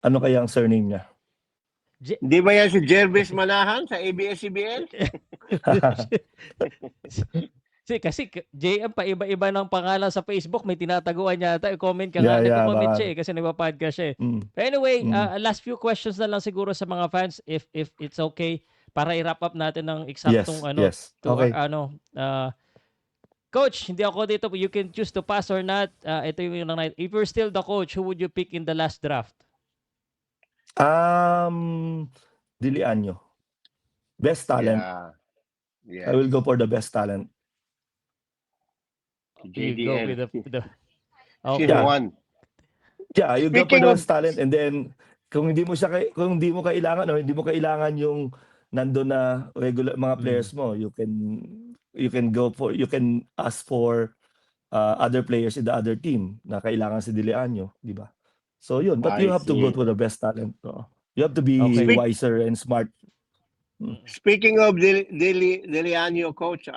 Ano kaya ang surname niya? Di ba yan si Jervis Manahan sa ABS-CBN? Kasi JM pa iba-iba ng pangalan sa Facebook, may tinataguan yata. Comment ka nga, nagko-comment siya kasi nagpa-podcast siya. But anyway, last few questions na lang siguro sa mga fans if it's okay para i-wrap up natin ng eksaktong Okay. Coach, hindi ako dito. You can choose to pass or not. Ito yung night. If you're still the coach, who would you pick in the last draft? Dilianyo. Best talent. Yeah. I will go for the best talent. You go with the Okay. Yeah, you go for the best talent, and then kung hindi mo kailangan yung nandoon na regular mga players mo, you can ask for other players in the other team na kailangan si Dilianyo, di ba? So yun, but you have to go for the best talent. You have to be wiser and smart. Speaking of Dilianyo, coach,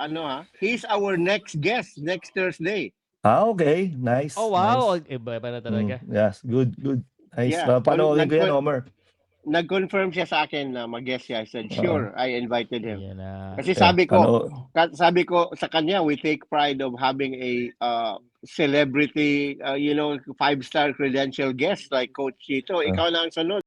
he's our next guest next Thursday. Okay, nice. Oh wow, nice. iba na talaga. Yes, good. Nice. Yeah. Panoorin ko yan, Homer. Nag-confirm siya sa akin na mag-guest siya. I said, sure, I invited him. Kasi sabi ko sa kanya, we take pride of having a celebrity, 5-star credential guest like Coach Chito. Ikaw na ang sunod.